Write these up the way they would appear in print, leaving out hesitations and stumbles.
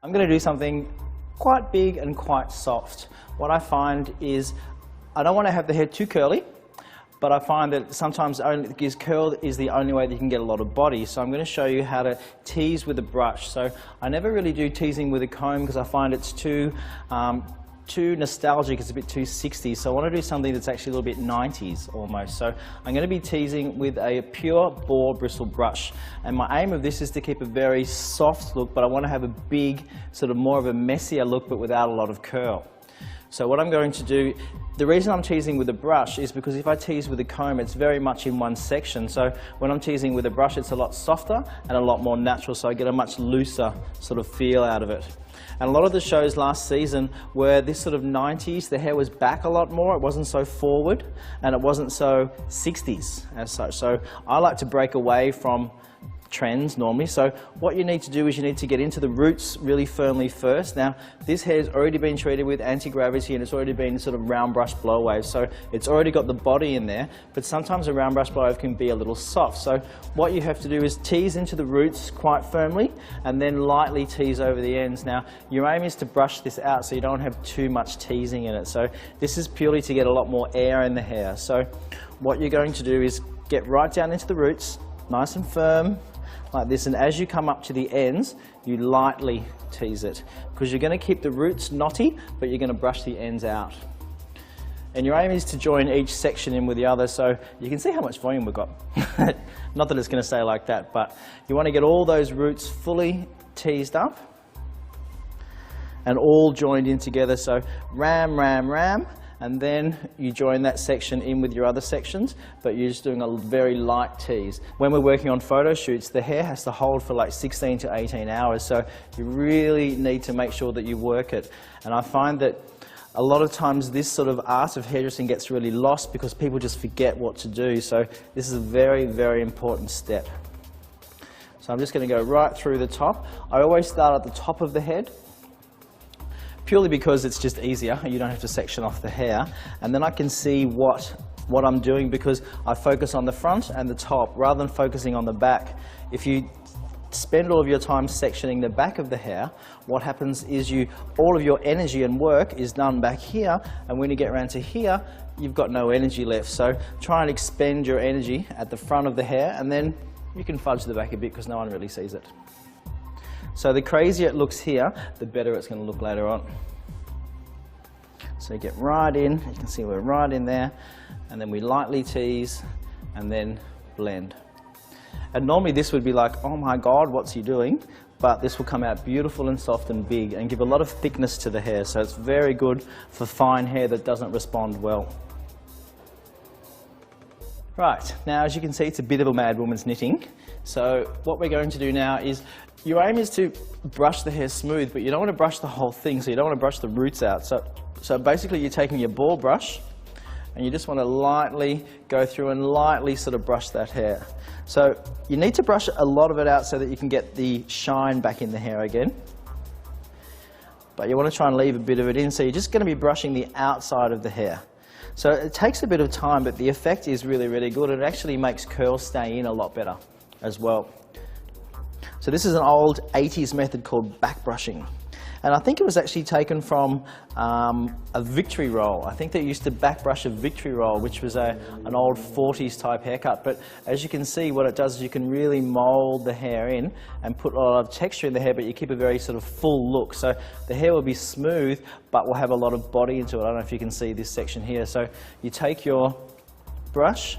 I'm going to do something quite big and quite soft. What I find is I don't want to have the hair too curly, but I find that sometimes curled is the only way that you can get a lot of body. So I'm going to show you how to tease with a brush. So I never really do teasing with a comb because I find it's too nostalgic, it's a bit too 60s. So I want to do something that's actually a little bit 90s almost. So I'm going to be teasing with a pure boar bristle brush. And my aim of this is to keep a very soft look, but I want to have a big, sort of more of a messier look, but without a lot of curl. So what I'm going to do, the reason I'm teasing with a brush is because if I tease with a comb, it's very much in one section. So when I'm teasing with a brush, it's a lot softer and a lot more natural, so I get a much looser sort of feel out of it. And a lot of the shows last season were this sort of 90s, the hair was back a lot more, it wasn't so forward, and it wasn't so 60s as such. So I like to break away from trends normally. So what you need to do is you need to get into the roots really firmly first. Now this hair's already been treated with anti-gravity and it's already been sort of round brush blow wave, so it's already got the body in there, but sometimes a round brush blow wave can be a little soft. So what you have to do is tease into the roots quite firmly and then lightly tease over the ends. Now your aim is to brush this out so you don't have too much teasing in it. So this is purely to get a lot more air in the hair. So what you're going to do is get right down into the roots, nice and firm, like this, and as you come up to the ends, you lightly tease it, because you're going to keep the roots knotty, but you're going to brush the ends out. And your aim is to join each section in with the other, so you can see how much volume we've got. Not that it's going to stay like that, but you want to get all those roots fully teased up and all joined in together. So ram, ram, ram, and then you join that section in with your other sections, but you're just doing a very light tease. When we're working on photo shoots, the hair has to hold for like 16 to 18 hours, so you really need to make sure that you work it. And I find that a lot of times this sort of art of hairdressing gets really lost because people just forget what to do, so this is a very, very important step. So I'm just going to go right through the top. I always start at the top of the head, purely because it's just easier, you don't have to section off the hair, and then I can see what I'm doing because I focus on the front and the top rather than focusing on the back. If you spend all of your time sectioning the back of the hair, what happens is all of your energy and work is done back here, and when you get around to here, you've got no energy left. So try and expend your energy at the front of the hair, and then you can fudge the back a bit because no one really sees it. So the crazier it looks here, the better it's going to look later on. So you get right in, you can see we're right in there, and then we lightly tease and then blend. And normally this would be like, oh my God, what's he doing? But this will come out beautiful and soft and big and give a lot of thickness to the hair, so it's very good for fine hair that doesn't respond well. Right, now as you can see, it's a bit of a mad woman's knitting. So what we're going to do now is, your aim is to brush the hair smooth, but you don't want to brush the whole thing, so you don't want to brush the roots out. So basically you're taking your ball brush and you just want to lightly go through and lightly sort of brush that hair. So you need to brush a lot of it out so that you can get the shine back in the hair again. But you want to try and leave a bit of it in, so you're just going to be brushing the outside of the hair. So it takes a bit of time, but the effect is really, really good. It actually makes curls stay in a lot better as well. So this is an old 80s method called back brushing. And I think it was actually taken from a victory roll. I think they used to back brush a victory roll, which was an old 40s type haircut. But as you can see, what it does is you can really mold the hair in and put a lot of texture in the hair, but you keep a very sort of full look. So the hair will be smooth, but will have a lot of body into it. I don't know if you can see this section here. So you take your brush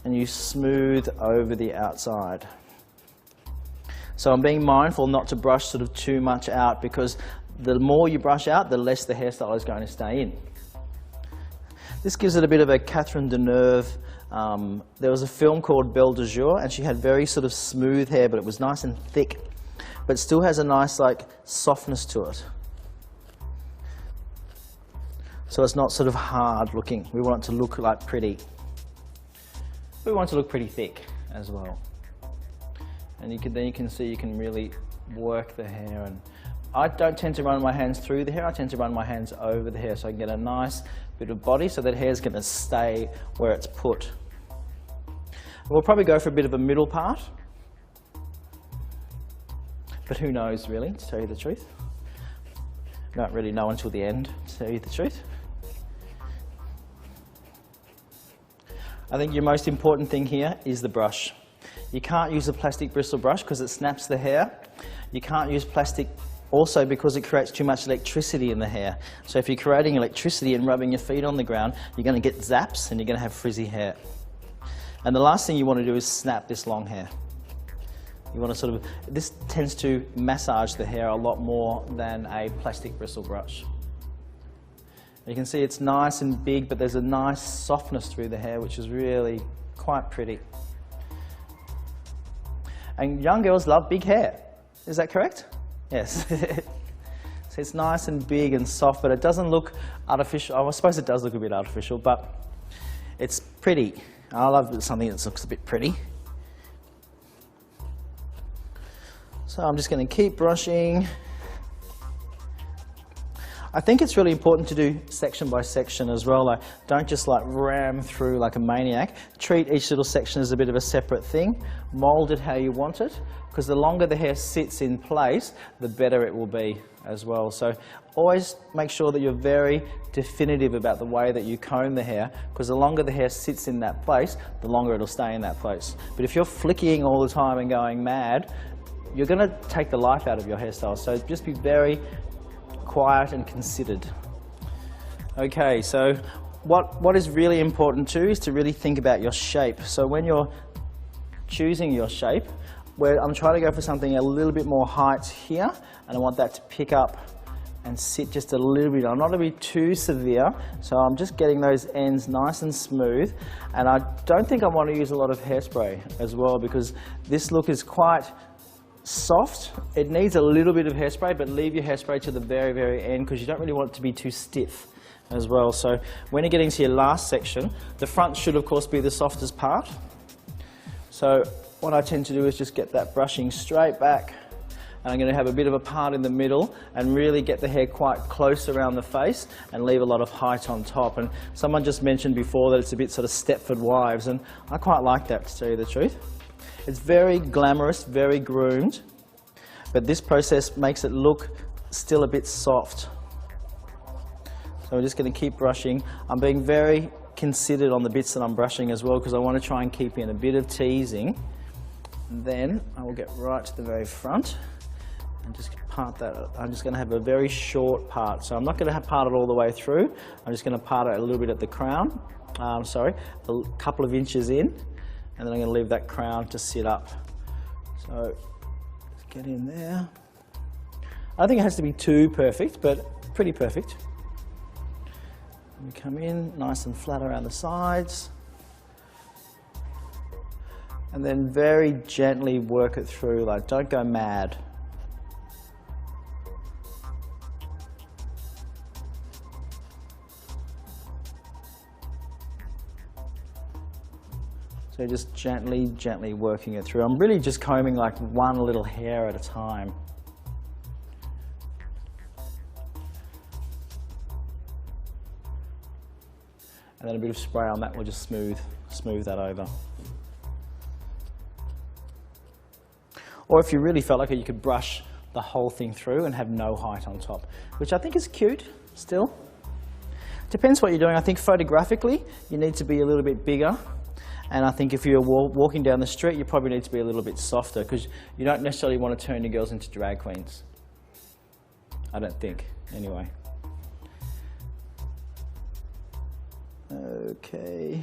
and you smooth over the outside. So I'm being mindful not to brush sort of too much out, because the more you brush out, the less the hairstyle is going to stay in. This gives it a bit of a Catherine Deneuve. There was a film called Belle de Jour, and she had very sort of smooth hair, but it was nice and thick, but still has a nice like softness to it. So it's not sort of hard looking. We want it to look like pretty. We want it to look pretty thick as well. And then you can see you can really work the hair. And I don't tend to run my hands through the hair, I tend to run my hands over the hair so I can get a nice bit of body, so that hair is going to stay where it's put. We'll probably go for a bit of a middle part. but who knows really, to tell you the truth. You don't really know until the end, to tell you the truth. I think your most important thing here is the brush. You can't use a plastic bristle brush because it snaps the hair. You can't use plastic also because it creates too much electricity in the hair. So if you're creating electricity and rubbing your feet on the ground, you're going to get zaps and you're going to have frizzy hair. And the last thing you want to do is snap this long hair. You want to sort of, this tends to massage the hair a lot more than a plastic bristle brush. You can see it's nice and big, but there's a nice softness through the hair, which is really quite pretty. And young girls love big hair. Is that correct? Yes. So it's nice and big and soft, but it doesn't look artificial. Oh, I suppose it does look a bit artificial, but it's pretty. I love something that looks a bit pretty. So I'm just going to keep brushing. I think it's really important to do section by section as well. Like, don't just like ram through like a maniac. Treat each little section as a bit of a separate thing. Mold it how you want it, because the longer the hair sits in place, the better it will be as well. So always make sure that you're very definitive about the way that you comb the hair, because the longer the hair sits in that place, the longer it'll stay in that place. But if you're flicking all the time and going mad, you're going to take the life out of your hairstyle. So just be very quiet and considered. Okay, so what is really important too is to really think about your shape. So when you're choosing your shape, where I'm trying to go for something a little bit more height here, and I want that to pick up and sit just a little bit. I'm not going to be too severe, so I'm just getting those ends nice and smooth. And I don't think I want to use a lot of hairspray as well, because this look is quite soft. It needs a little bit of hairspray, but leave your hairspray to the very, very end, because you don't really want it to be too stiff as well. So when you're getting to your last section, the front should of course be the softest part. So what I tend to do is just get that brushing straight back, and I'm going to have a bit of a part in the middle and really get the hair quite close around the face and leave a lot of height on top. And someone just mentioned before that it's a bit sort of Stepford Wives, and I quite like that, to tell you the truth. It's very glamorous, very groomed, but this process makes it look still a bit soft. So we're just going to keep brushing. I'm being very considered on the bits that I'm brushing as well, because I want to try and keep in a bit of teasing. And then I will get right to the very front and just part that. I'm just going to have a very short part. So I'm not going to part it all the way through. I'm just going to part it a little bit at the crown. A couple of inches in. And then I'm going to leave that crown to sit up. So let's get in there. I don't think it has to be too perfect, but pretty perfect. And we come in nice and flat around the sides. And then very gently work it through, like don't go mad. So just gently, gently working it through. I'm really just combing like one little hair at a time. And then a bit of spray on that will just smooth that over. Or if you really felt like it, you could brush the whole thing through and have no height on top, which I think is cute still. Depends what you're doing. I think photographically, you need to be a little bit bigger. And I think if you're walking down the street, you probably need to be a little bit softer, because you don't necessarily want to turn your girls into drag queens. I don't think, anyway. Okay.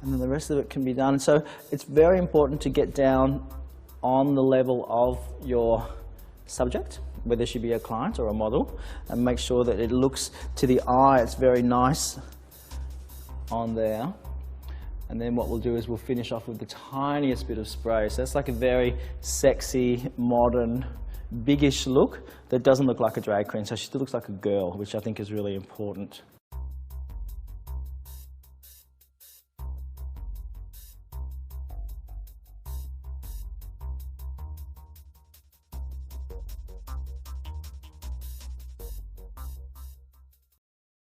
And then the rest of it can be done. So it's very important to get down on the level of your subject, whether she be a client or a model, and make sure that it looks to the eye, it's very nice on there. And then what we'll do is we'll finish off with the tiniest bit of spray. So that's like a very sexy, modern, biggish look that doesn't look like a drag queen. So she still looks like a girl, which I think is really important.